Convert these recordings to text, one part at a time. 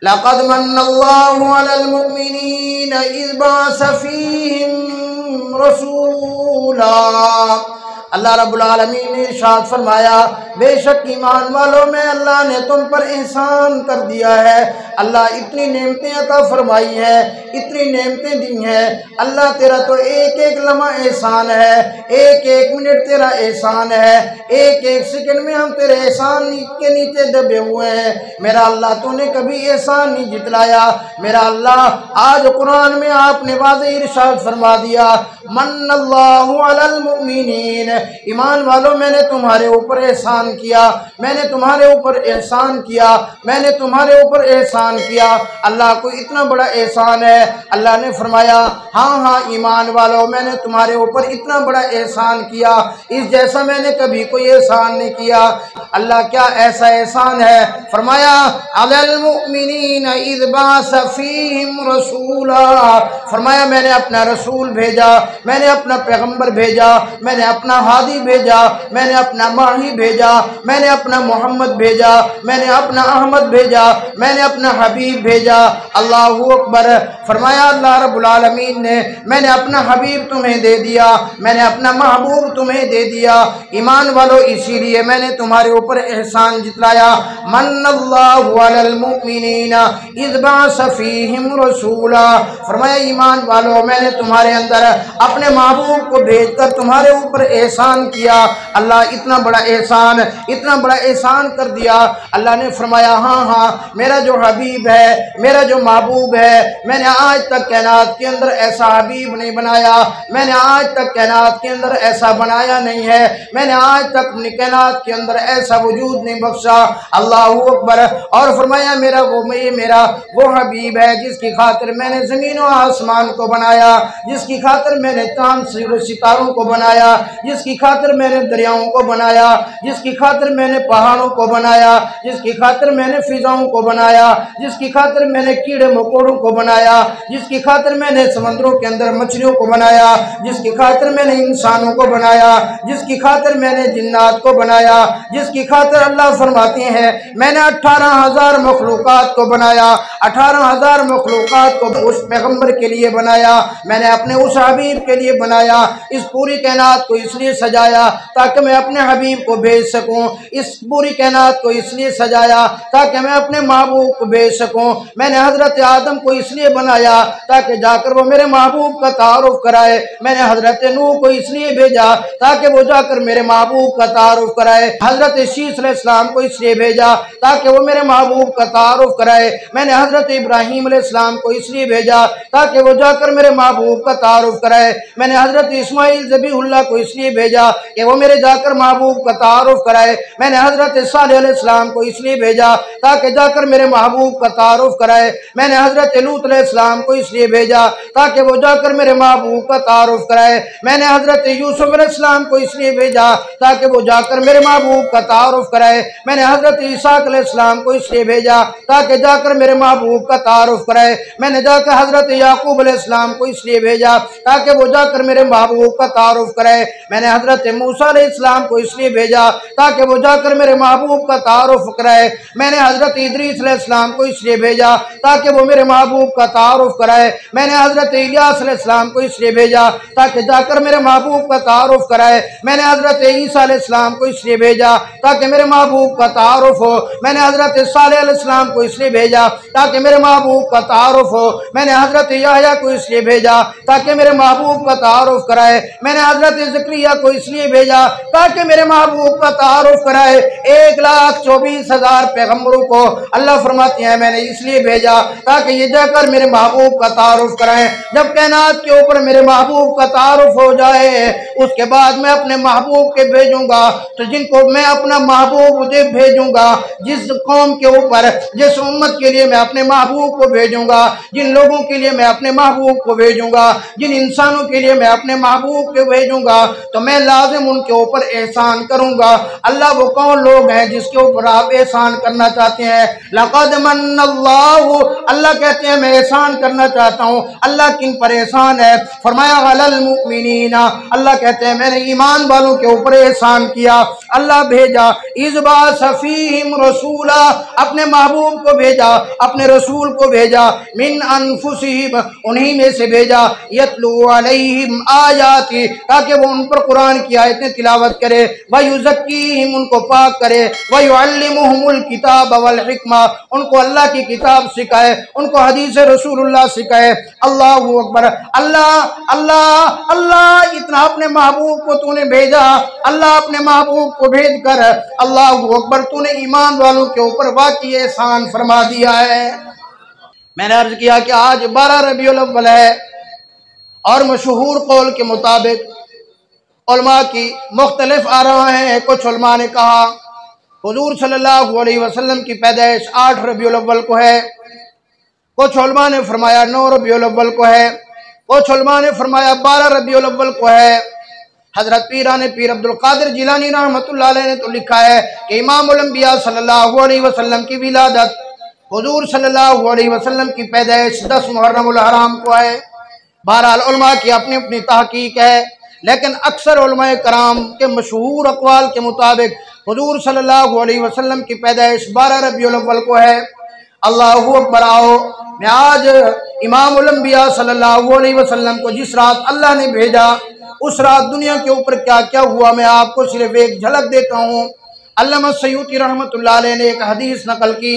लक़द मन्नल्लाहु अलल मुमिनीन इज़ बअस फ़ीहिम रसूला। अल्लाह रब्बुल आलमीन ने इरशाद फरमाया, बेशक ईमान वालों में अल्लाह ने तुम पर एहसान कर दिया है। अल्लाह इतनी नेमतें अता फरमाई है, इतनी नेमतें दी हैं। अल्लाह तेरा तो एक एक लम्हा एहसान है, एक एक मिनट तेरा एहसान है, एक एक सेकंड में हम तेरे एहसान के नीचे दबे हुए हैं। मेरा अल्लाह तूने कभी एहसान नहीं जितलाया। मेरा अल्लाह आज कुरान में आपने वाज़ेह इरशाद फरमा दिया, मन्नल्लाहु अलल मुमिनीन, ईमान वालों मैंने तुम्हारे ऊपर एहसान किया, मैंने तुम्हारे ऊपर एहसान किया, मैंने तुम्हारे ऊपर एहसान किया। अल्लाह को इतना बड़ा एहसान है। अल्लाह ने फरमाया, हाँ हाँ ईमान वालों मैंने तुम्हारे ऊपर इतना बड़ा एहसान किया, इस जैसा मैंने कभी कोई एहसान नहीं किया। अल्लाह क्या ऐसा एहसान है? फरमाया, अलल मुमिनीन इज़ बअस फ़ीहिम रसूला, फरमाया मैंने अपना रसूल भेजा, मैंने अपना पैगंबर भेजा, मैंने अपना हादी भेजा, मैंने अपना माही भेजा, मैंने अपना मोहम्मद भेजा, मैंने अपना अहमद भेजा, मैंने अपना हबीब भेजा। अल्लाहू अकबर। फरमाया अल्लाह रब्बुल आलमीन ने, मैंने अपना हबीब तुम्हें दे दिया, मैंने अपना महबूब तुम्हें दे दिया। ईमान वालों इसीलिए मैंने तुम्हारे ऊपर एहसान जितलाया। मन्नल्लाहु अलल मुमिनीना इज़ बअस फ़ीहिम रसूला, फरमाया ईमान वालों मैंने तुम्हारे अंदर अपने महबूब को भेजकर तुम्हारे ऊपर एहसान किया। अल्लाह इतना बड़ा एहसान, इतना बड़ा एहसान कर दिया। अल्लाह ने फरमाया, हाँ हाँ मेरा जो हबीब है, मेरा जो महबूब है, मैंने आज तक कायनात के अंदर ऐसा हबीब नहीं बनाया, मैंने आज तक कायनात के अंदर ऐसा बनाया नहीं है, मैंने आज तक अपनी कायनात के अंदर ऐसा वजूद नहीं बख्शा। अल्लाहू अकबर। और फरमाया मेरा वो हबीब है जिसकी खातिर मैंने ज़मीन और आसमान को बनाया, जिसकी खातिर मैंने चांद सितारों को बनाया, जिसकी खातिर मैंने दरियाओं को बनाया, जिसकी खातिर मैंने पहाड़ों को बनाया, जिसकी खातिर मैंने फिजाओं को बनाया, जिसकी खातिर मैंने कीड़े मकोड़ों को बनाया, जिसकी खातिर मैंने समंदरों के अंदर मछलियों को बनाया, जिसकी खातिर मैंने इंसानों को बनाया, जिसकी खातिर मैंने जिन्नात को बनाया, जिसकी खातिर अल्लाह फरमाते हैं मैंने 18,000 मखलूकात को बनाया, 18,000 मखलूकात को उस पैगंबर के लिए बनाया, मैंने अपने उस हबीब के लिए बनाया। इस पूरी कायनात को इसलिए सजाया ताकि मैं अपने हबीब को भेज सकूं, इस पूरी कायनात को इसलिए सजाया ताकि मैं अपने महबूब को भेज सकूं। मैंने हजरत आदम को इसलिए बनाया ताकि जाकर वो मेरे महबूब का तारुफ कराए, मैंने हजरत नूह को इसलिए भेजा ताकि वो जाकर मेरे महबूब का तारुफ कराए, हजरत शीस अलैहिस्सलाम को इसलिए भेजा ताकि वो मेरे महबूब का तारुफ कराए, मैंने हजरत इब्राहीम अलैहिस्सलाम को इसलिए भेजा ताकि वो जाकर मेरे महबूब का तारुफ कराए, मैंने हजरत इस्माइल ज़बीहुल्लाह को इसलिए भेजा कि वो मेरे जाकर महबूब का तारुफ कराए, मैंने हजरत सालेह अलैहिस्सलाम को इसलिए भेजा ताकि जाकर मेरे महबूब का तारुफ कराए, मैंने हजरत लूत अलैहिस्सलाम को इसलिए भेजा ताकि वो जाकर मेरे महबूब का तारुफ कराए, मैंने हजरत यूसुफ अलैहिस्सलाम को इसलिए भेजा ताकि वो जाकर मेरे महबूब का तारुफ कराए, मैंने हजरत ईसाक अलैहिस्सलाम को इसलिए भेजा ताकि जाकर मेरे महबूब का तारुफ कराए, मैंने जाकर हजरत याकूब अलैहिस्सलाम को इसलिए भेजा ताकि वो जाकर मेरे महबूब का तारुफ कराए, मैंने हजरत मूसा अलैहिस्सलाम को इसलिए भेजा ताकि वो जाकर मेरे महबूब का तारुफ कराए, मैंने हजरत इदरीस अलैहिस्सलाम को इसलिए भेजा ताकि वो मेरे महबूब का तारुफ कराए, मैंने हजरत इलियास अलैहिस्सलाम को इसलिए भेजा ताकि जाकर मेरे महबूब का तारुफ कराए, मैंने हजरत ईसा अलैहिस्सलाम को इसलिए भेजा ताकि मेरे महबूब का तारुफ हो, मैंने हजरत सालेह अलैहिस्सलाम को इसलिए भेजा ताकि मेरे महबूब का तारुफ हो, मैंने हजरत याहया को इसलिए भेजा ताकि मेरे महबूब का तारुफ कराए, मैंने हजरत ज़करिया को इसलिए भेजा ताकि मेरे महबूब का तारुफ कराए। 1,24,000 पैगम्बरों को अल्लाह फरमाते हैं मैंने इसलिए भेजा ताकि ये जाकर मेरे महबूब का तारुफ कराएं। जब कायनात के ऊपर मेरे महबूब का तारुफ हो जाए उसके बाद मैं अपने महबूब के भेजूंगा, तो जिनको मैं अपना महबूब उसे भेजूंगा, जिस कौम के ऊपर जिस उम्मत के लिए मैं अपने महबूब को भेजूंगा, जिन लोगों के लिए मैं अपने महबूब को भेजूंगा, जिन इंसानों के लिए मैं अपने महबूब को भेजूंगा, तो मैं लाजिम उनके ऊपर एहसान करूंगा। अल्लाह वो कौन लोग हैं जिसके ऊपर आप एहसान करना चाहते हैं? लक़द मन्नल्लाहु अल्लाह कहते हैं मैं एहसान करना चाहता हूँ। अल्लाह किन पर एहसान है? फरमाया अलल मुमिनीना, अल्लाह कहते हैं मैंने ईमान वालों के ऊपर एहसान किया। अल्लाह भेजा इज़बा सफ़ीहिम रसूला, अपने महबूब को भेजा, अपने रसूल को भेजा, मिन अनफुसिहिम, उन्हीं में से भेजा, यतलू अलैहिम आयाती, ताकि वो उन पर कुरान की आयतें तिलावत करे, व युज़क्कीहिम, उनको पाक करे, व युअल्लिमुहुमुल किताब वल हिकमा, उनको अल्लाह की किताब सिखाए, उनको हदीस रसूलुल्लाह सिखाए। अल्लाहु अकबर। अल्लाह अल्लाह अल्लाह, इतना अपने महबूब को तूने भेजा, अल्लाह अपने महबूब को भेज कर अल्लाहु अकबर तूने ईमान वालों के ऊपर वाकई एहसान फरमा दिया है। मैंने अर्ज किया कि आज 12 रबीउल अव्वल है और मशहूर कौल के मुताबिक उलमा की मुख्तलिफ आरा हैं। कुछ उलमा ने कहा हुजूर सल्लल्लाहु अलैहि वसल्लम की पैदाइश 8 रबीउल अव्वल को है, कुछ उलमा ने फरमाया 9 रबीउल अव्वल को है, कुछ उलमा ने फरमाया 12 रबीउल अव्वल को है। हजरत पीर अब्दुल कादिर जिलानी रहमतुल्लाह अलैह ने तो लिखा है कि इमामुल अंबिया सल्लल्लाहु अलैहि वसल्लम की विलादत, हुजूर सल्लल्लाहु अलैहि वसल्लम की पैदाइश 10 मुहर्रमुल हराम को है। बहरहाल उलमा की अपनी अपनी तहकीक है, लेकिन अक्सर उलमाए कराम के मशहूर अक़वाल के मुताबिक हुजूर सल्लल्लाहु अलैहि वसल्लम की पैदाइश 12 रबीउल अव्वल को है। अल्लाहु अकबर। आओ मैं आज इमामुल अंबिया सल्लल्लाहु अलैहि वसल्लम को जिस रात अल्लाह ने भेजा, उस रात दुनिया के ऊपर क्या क्या हुआ मैं आपको सिर्फ एक झलक देता हूँ। अल्लामा सयूती रहमतुल्लाह अलैह ने एक हदीस नकल की।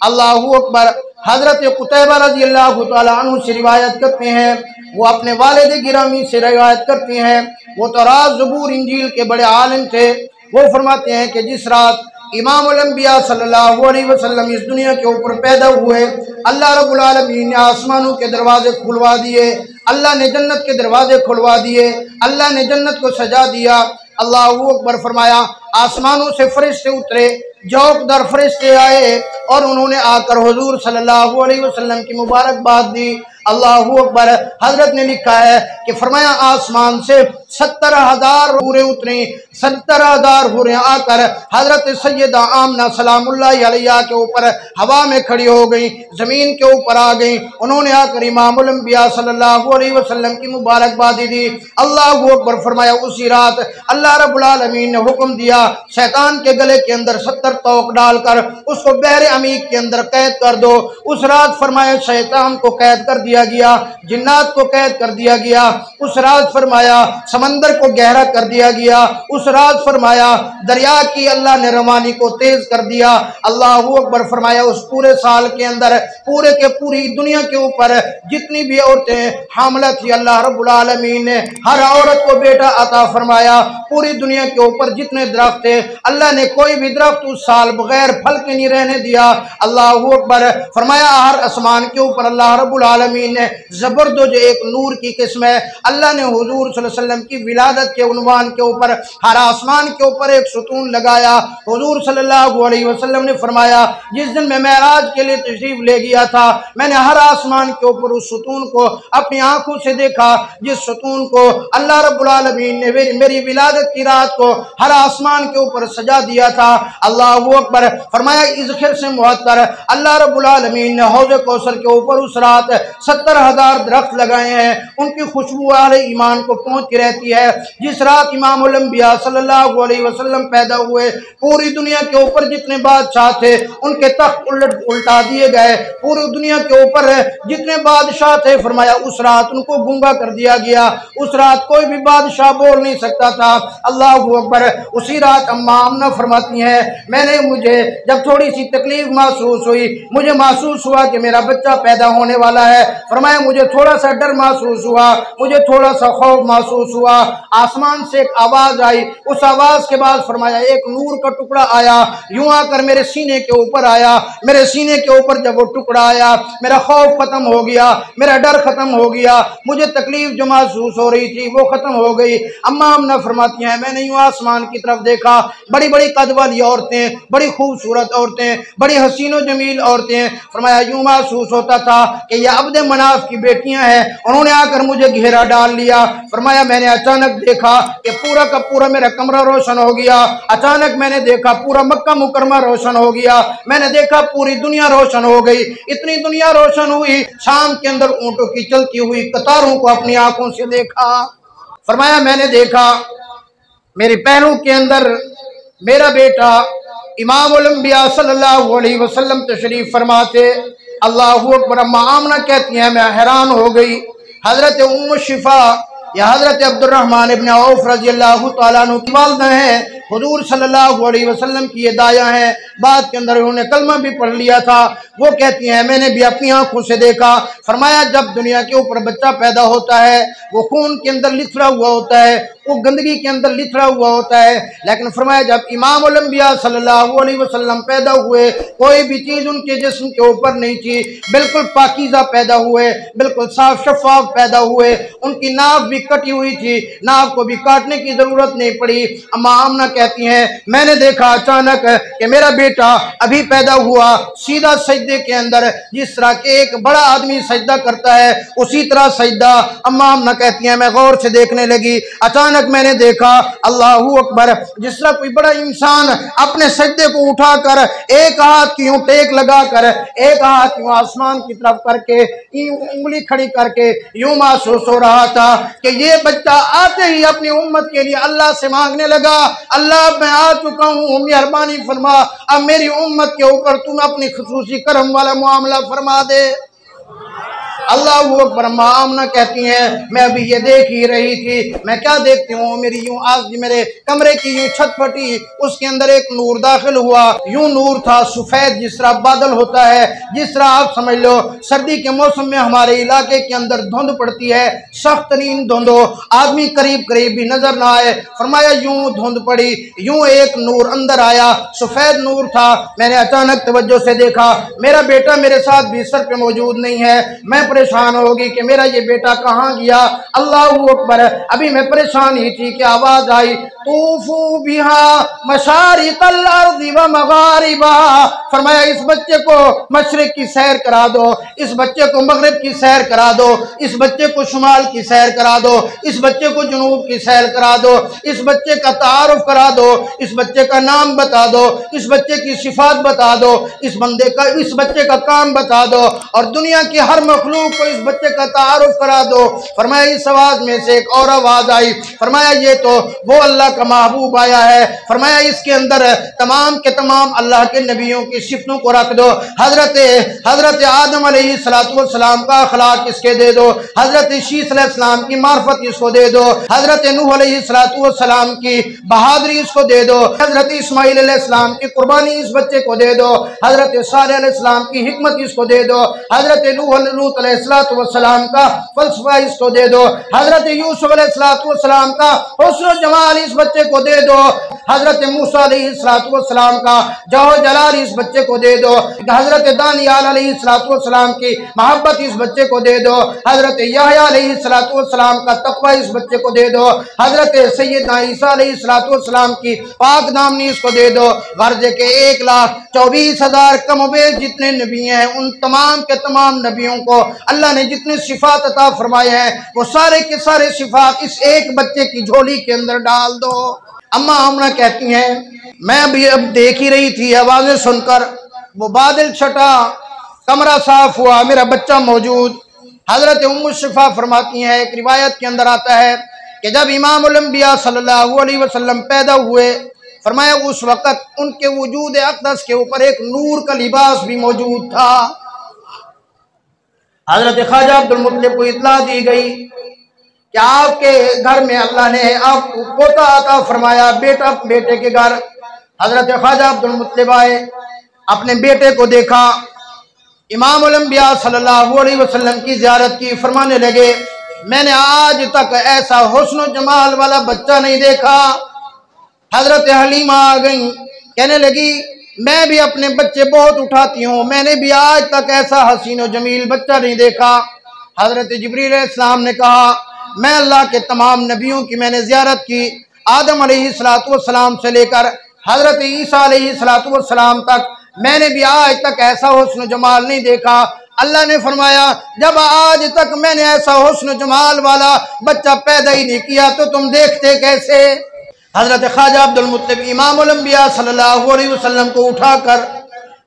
अल्लाहु अकबर। हजरत कुतैबा रज़ियल्लाहु तआला अन्हु से रिवायत करते हैं, वो अपने वालिद गिरामी से रिवायत करते हैं, वो तौरात ज़बूर इंजील के बड़े आलिम थे। वो फरमाते हैं कि जिस रात इमामुल अंबिया सल्लल्लाहु अलैहि वसल्लम इस दुनिया के ऊपर पैदा हुए, अल्लाह रब्बुल आलमीन ने आसमानों के दरवाजे खुलवा दिए, अल्लाह ने जन्नत के दरवाजे खुलवा दिए, अल्लाह ने जन्नत को सजा दिया। अल्लाहु अकबर। फरमाया आसमानों से फरिश्ते उतरे, जौक दर फरिश्ते आए और उन्होंने आकर हुजूर सल्लल्लाहु अलैहि वसल्लम की मुबारकबाद दी। अल्लाहु अकबर। हजरत ने लिखा है कि फरमाया आसमान से 70,000 हूरें उतरी, 70,000 हूरें आकर हजरत सैयदा आमना सलामुल्लाहि अलैहा के ऊपर हवा में खड़ी हो गई, जमीन के ऊपर आ गई। उन्होंने आकर इमामुल अंबिया सल्लल्लाहु अलैहि वसल्लम की मुबारकबादी दी। अल्लाहु अकबर। फरमाया उसी रात अल्लाह रब्बुल आलमीन ने हुक्म दिया शैतान के गले के अंदर 70 तोक डालकर उसको बहरे अमीक के अंदर कैद कर दो। उस रात फरमाया शैतान को कैद कर दिया गया, जिन्नात को कैद कर दिया गया। उस रात फरमाया समंदर को गहरा कर दिया गया। उस रात फरमाया दरिया की अल्लाह ने रवानी को तेज कर दिया। अल्लाहु अकबर। फरमाया उस पूरे साल के अंदर पूरे के पूरी दुनिया के ऊपर जितनी भी औरतें हामला थी, अल्लाह रब्बुल आलमीन ने हर औरत को बेटा अता फरमाया। पूरी दुनिया के ऊपर जितने दरख्त थे, अल्लाह ने कोई भी दरख्त उस साल बगैर फल के नहीं रहने दिया। अल्लाहु अकबर। फरमाया हर आसमान के ऊपर अल्लाह रब्बुल आलमीन ने जबरदस्त एक नूर की किस्म है, अल्लाह ने हुजूर सल्लल्लाहु अलैहि वसल्लम की विलादत के उन्वान के ऊपर हर आसमान के ऊपर एक सुतून लगाया। हुजूर सल्लल्लाहु अलैहि वसल्लम ने फरमाया जिस दिन मैं मेराज के लिए तशरीफ ले गया था, मैंने हर आसमान के ऊपर उस सुतून को अपनी आंखों से देखा, जिस सुतून को अल्लाह रब्बुल आलमीन ने मेरी विलादत की रात को हर आसमान के ऊपर सजा दिया था। अल्लाहु अकबर। फरमाया इस खिर से मुहत्तर अल्लाह रब्बुल आलमीन ने हौज़ कौसर के ऊपर उस रात 70,000 दरख्त लगाए हैं, उनकी खुशबू वाले ईमान को पहुंचती रहती है। जिस रात इमामुल अंबिया सल्लल्लाहु अलैहि वसल्लम पैदा हुए, पूरी दुनिया के ऊपर जितने बादशाह थे उनके तख्त उल्टा दिए गए। पूरी दुनिया के ऊपर जितने बादशाह थे फरमाया उस रात उनको गूंगा कर दिया गया। उस रात कोई भी बादशाह बोल नहीं सकता था। अल्लाहु अकबर। उसी रात अम्मा आमना फरमाती हैं मुझे जब थोड़ी सी तकलीफ महसूस हुई, मुझे महसूस हुआ कि मेरा बच्चा पैदा होने वाला है। फरमाया मुझे थोड़ा सा डर महसूस हुआ, मुझे थोड़ा सा खौफ महसूस हुआ। आसमान से एक आवाज आई, उस आवाज के बाद फरमाया एक नूर का टुकड़ा आया, यूं आकर मेरे सीने के ऊपर आया। मेरे सीने के ऊपर जब वो टुकड़ा आया, मेरा खौफ खत्म हो गया, मेरा डर खत्म हो गया, मुझे तकलीफ जो महसूस हो रही थी वो खत्म हो गई। अम्मा आमना फरमाती हैं मैंने यूं आसमान की तरफ देखा, देखा, बड़ी बड़ी कद वाली औरतें, बड़ी खूबसूरत औरतें, बड़ी हसीनो जमील औरतें। फरमाया यूं महसूस होता था कि ये अब्द मनाफ की बेटियां हैं, उन्होंने आकर मुझे घेरा डाल लिया। फरमाया मैंने अचानक देखा कि पूरा का पूरा मेरा कमरा रोशन हो गया। अचानक मैंने देखा पूरा मक्का मुकरमा रोशन हो गया। मैंने देखा पूरी दुनिया रोशन हो गई। इतनी दुनिया रोशन हुई, शाम के अंदर ऊंटों की चलती हुई कतारों को अपनी आंखों से देखा। फरमाया मैंने देखा मेरे पैरों के अंदर मेरा बेटा इमाम उल अंबिया सल्लल्लाहु अलैहि वसल्लम तशरीफ फरमाते। अल्लाहु अकबर। अम्मा आमना कहती हैं मैं हैरान हो गई। हजरत उम्म शिफा या हजरत अब्दुर्रहमान इब्न औफ रज़ी अल्लाहु तआला अन्हु की वालिदा हैं, हुजूर सल्लल्लाहु अलैहि वसल्लम की ये दाया हैं। बाद के अंदर उन्होंने कलमा भी पढ़ लिया था। वो कहती हैं मैंने भी अपनी आंखों से देखा। फरमाया जब दुनिया के ऊपर बच्चा पैदा होता है वो खून के अंदर लिथड़ा हुआ होता है, वो गंदगी के अंदर लिथड़ा हुआ होता है, लेकिन फरमाया जब इमाम उल अंबिया सल्लल्लाहु अलैहि वसल्लम पैदा हुए कोई भी चीज उनके जिस्म के ऊपर नहीं थी, बिल्कुल पाकीज़ा पैदा हुए, बिल्कुल साफ शफाफ पैदा हुए। उनकी नाक भी कटी हुई थी, नाक को भी काटने की जरूरत नहीं पड़ी। अम्मा आमना कहती हैं मैंने देखा अचानक कि मेरा बेटा अभी पैदा हुआ, सीधा सजदे के अंदर जिस तरह के एक बड़ा आदमी सजदा करता है उसी तरह सजदा। अम्मा आमना कहती हैं मैं गौर से देखने लगी। अचानक मैंने देखा अल्लाहू अकबर, जिस तरह कोई बड़ा इंसान अपने सजदे को उठाकर एक हाथ की यूं टेक लगाकर एक हाथ यूं आसमान की तरफ करके उंगली खड़ी करके यूं महसूस हो रहा था कि ये बच्चा आते ही अपनी उम्मत के लिए अल्लाह से मांगने लगा, अल्लाह मैं आ चुका हूँ, मेहरबानी फरमा, अब मेरी उम्मत के ऊपर तुम अपनी खुसूसी करम वाला मामला फरमा दे। अल्लाह अकबर। आमना कहती हैं मैं अभी ये देख ही रही थी, मैं क्या देखती हूँ, मेरी यूं आज मेरे कमरे की यूं छत फटी, उसके अंदर एक नूर दाखिल हुआ। यूं नूर था सफेद, जिस तरह बादल होता है, जिस तरह आप समझ लो सर्दी के मौसम में हमारे इलाके के अंदर धुंध पड़ती है, सख्त तरीन धुंध हो, आदमी करीब करीब भी नजर ना आए। फरमाया यूं धुंध पड़ी, यूं एक नूर अंदर आया, सफेद नूर था। मैंने अचानक तवज्जो से देखा मेरा बेटा मेरे साथ बिस्तर पे मौजूद नहीं है। मैं परेशान होगी कि मेरा ये बेटा कहाँ गया। अल्लाहू अकबर। अभी मैं परेशान ही थी कि आवाज आई तूफू बिहा मशारिकल अर्ज़ि व मगारिबा। फरमाया इस बच्चे को मशरिक की सैर करा दो, इस बच्चे को मगरिब की सैर करा दो, इस बच्चे को शुमाल की सैर करा दो, इस बच्चे को जुनूब की सैर करा दो, इस बच्चे का तारुफ करा दो, इस बच्चे का नाम बता दो, इस बच्चे की सिफात बता दो, इस बच्चे का काम बता दो और दुनिया की हर मखलूक को इस बच्चे का तारुफ करा दो। फरमाया इस आवाज में से एक और आवाज आई। फरमाया ये तो वो अल्लाह का महबूब आया है। फरमाया इसके अंदर तमाम के तमाम अल्लाह के नबियों की सिफतों को रख दो। हजरत आदम अलैहिस्सलाम का अखलाक इसके दे दो, हजरत शीस अलैहिस्सलाम की मार्फत इसको दे दो, हजरत नूह अलैहिस्सलाम की बहादुरी इसको दे दो, हजरत इस्माइल अलैहिस्सलाम की कुर्बानी इस बच्चे को दे दो, हजरत सालेह अलैहिस्सलाम की हिकमत इसको दे दो, हजरत लूत अलैहिस्सलाम का फलसफा इसको दे दो, हजरत यूसुफ अलैहिस्सलाम का हुस्न जमाल इस बच्चे को दे दो, हजरत मूसा अलैहिस्सलाम का जहो जलाल इस बच्चे को दे दो, हजरत दानियाल अलैहिस्सलाम की मोहब्बत इस बच्चे को दे दो, हजरत यहया अलैहिस्सलाम का तकवा इस बच्चे को दे दो, हजरत सैयदना ईसा अलैहिस्सलाम की पाक दामनी इसको दे दो। गर्ज के 1,24,000 कमोबेश जितने नबी हैं उन तमाम के तमाम नबियों को अल्लाह ने जितने सिफात अता फरमाए हैं वो सारे के सारे सिफात इस एक बच्चे की झोली के अंदर डाल दो। अम्मा आमना कहती हैं मैं भी अब देख ही रही थी, आवाजें सुनकर वो बादल छटा, कमरा साफ हुआ, मेरा बच्चा मौजूद। हजरत उम्मु शिफा फरमाती हैं एक रिवायत के अंदर आता है कि जब इमाम उल अंबिया सल्लल्लाहु अलैहि वसल्लम पैदा हुए, फरमाया उस वक़्त उनके वजूद अक़दस के ऊपर एक नूर का लिबास भी मौजूद था। हजरत ख्वाजा अब्दुल मुत्तलिब को इत्तला दी गई कि आपके घर में अल्लाह ने आपको पोता अता फरमाया, बेटे के घर। हजरत ख्वाजा अब्दुल मुत्तलिब आए, अपने बेटे को देखा, इमाम उल अंबिया सल्लल्लाहु अलैहि वसल्लम की ज़ियारत की, फरमाने लगे मैंने आज तक ऐसा हुस्न जमाल वाला बच्चा नहीं देखा। हजरत हलीमा आ गई, कहने लगी मैं भी अपने बच्चे बहुत उठाती हूँ, मैंने भी आज तक ऐसा हसीन और जमील बच्चा नहीं देखा। हजरत जिब्रील अलैहिस्सलाम ने कहा मैं अल्लाह के तमाम नबियों की मैंने ज़ियारत की, आदम अलैहिस्सलाम से लेकर हजरत ईसा अलैहिस्सलाम तक मैंने भी आज तक ऐसा हुस्न जमाल नहीं देखा। अल्लाह ने फरमाया जब आज तक मैंने ऐसा हुस्न जमाल वाला बच्चा पैदा ही नहीं किया तो तुम देखते कैसे। हजरत ख्वाजा अब्दुल मुत्तलिब इमामुल अंबिया सल्लल्लाहु अलैहि वसल्लम को उठाकर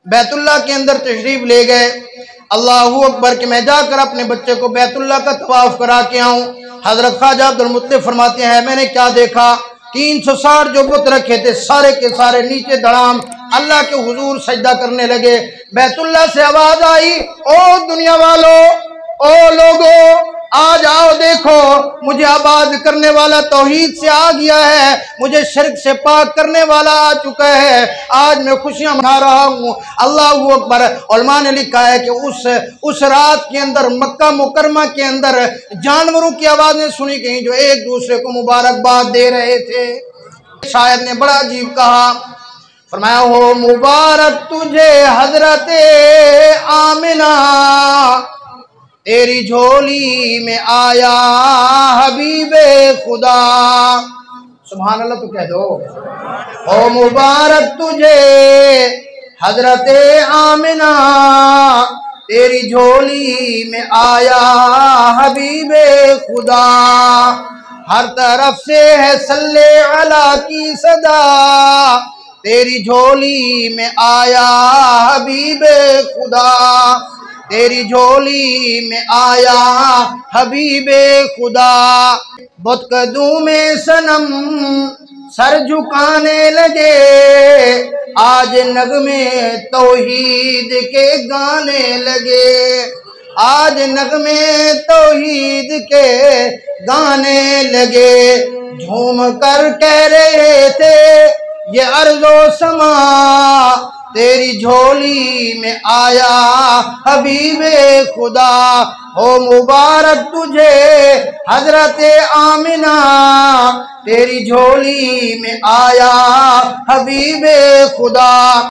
बैतुल्लाह के अंदर तशरीफ ले गए। अल्लाहू अकबर कि मैं जाकर अपने बच्चे को बैतुल्लाह का तवाफ करा के आऊं। हजरत ख्वाजा अब्दुल मुत्तलिब फरमाते हैं मैंने क्या देखा, 360 जो बुत रखे थे सारे के सारे नीचे धड़ाम अल्लाह के हुजूर सजदा करने लगे। बैतुल्लाह से आवाज आई, ओ दुनिया वालों, ओ लोगों, आ जाओ, देखो मुझे आबाद करने वाला तौहीद से आ गया है, मुझे शिर्क से पाक करने वाला आ चुका है। आज मैं खुशियां मना रहा हूँ। अल्लाहू अकबर। उलमा ने लिखा है कि उस रात के अंदर मक्का मुकरमा के अंदर जानवरों की आवाजें सुनी गई जो एक दूसरे को मुबारकबाद दे रहे थे। शायर ने बड़ा अजीब कहा, फरमाया हो मुबारक तुझे हजरते आमिना, तेरी झोली में आया हबीबे खुदा। सुभान अल्लाह तो कह दो। ओ मुबारक तुझे हजरते आमिना, तेरी झोली में आया हबीबे खुदा। हर तरफ से है सल्ले अला की सदा, तेरी झोली में आया हबीबे खुदा, तेरी झोली में आया हबीबे खुदा। बुत कदू में सनम सर झुकाने लगे, आज नगमे तौहीद के गाने लगे, आज नगमे तौहीद के गाने लगे। झूम कर कह रहे थे ये अर्ज़ो समा, तेरी झोली में आया हबीबे खुदा। हो मुबारक तुझे हजरते आमिना, तेरी झोली में आया हबीबे खुदा।